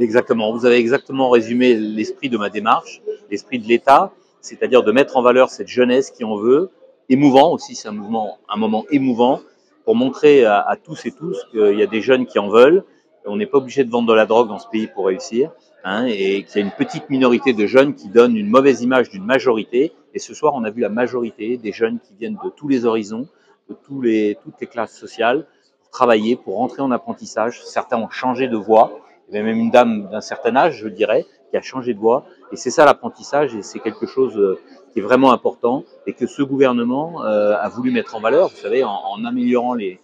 Exactement, vous avez exactement résumé l'esprit de ma démarche, l'esprit de l'État, c'est-à-dire de mettre en valeur cette jeunesse qui en veut, émouvant aussi, c'est un moment émouvant pour montrer à tous et tous qu'il y a des jeunes qui en veulent. On n'est pas obligé de vendre de la drogue dans ce pays pour réussir, hein, et qu'il y a une petite minorité de jeunes qui donnent une mauvaise image d'une majorité. Et ce soir, on a vu la majorité des jeunes qui viennent de tous les horizons, de toutes les classes sociales, pour travailler, pour rentrer en apprentissage. Certains ont changé de voie. Il y avait même une dame d'un certain âge, je dirais, qui a changé de voie. Et c'est ça l'apprentissage, et c'est quelque chose qui est vraiment important et que ce gouvernement a voulu mettre en valeur, vous savez, en améliorant les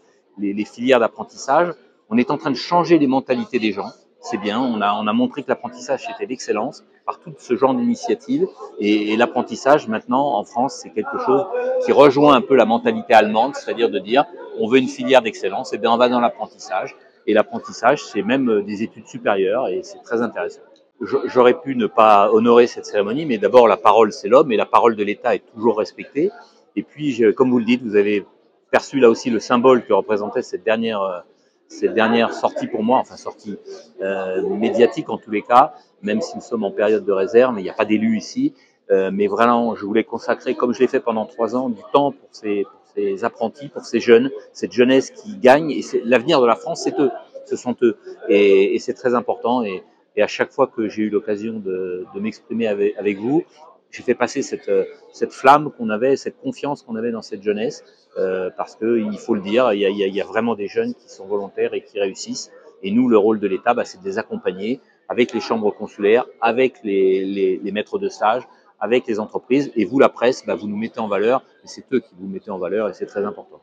filières d'apprentissage. On est en train de changer les mentalités des gens. C'est bien, on a montré que l'apprentissage c'était l'excellence par tout ce genre d'initiatives. Et l'apprentissage maintenant en France, c'est quelque chose qui rejoint un peu la mentalité allemande, c'est-à-dire de dire on veut une filière d'excellence, et bien on va dans l'apprentissage. Et l'apprentissage, c'est même des études supérieures et c'est très intéressant. J'aurais pu ne pas honorer cette cérémonie, mais d'abord la parole c'est l'homme et la parole de l'État est toujours respectée. Et puis, comme vous le dites, vous avez perçu là aussi le symbole que représentait cette dernière sortie pour moi, enfin sortie médiatique en tous les cas, même si nous sommes en période de réserve, mais il n'y a pas d'élus ici. Mais vraiment, je voulais consacrer, comme je l'ai fait pendant 3 ans, du temps pour ces apprentis, pour ces jeunes, cette jeunesse qui gagne. Et l'avenir de la France, c'est eux, ce sont eux. Et c'est très important. Et à chaque fois que j'ai eu l'occasion de m'exprimer avec vous, j'ai fait passer cette flamme qu'on avait, cette confiance qu'on avait dans cette jeunesse, parce qu'il faut le dire, il y a vraiment des jeunes qui sont volontaires et qui réussissent. Et nous, le rôle de l'État, c'est de les accompagner avec les chambres consulaires, avec les maîtres de stage, avec les entreprises. Et vous, la presse, vous nous mettez en valeur, et c'est eux qui vous mettez en valeur, et c'est très important.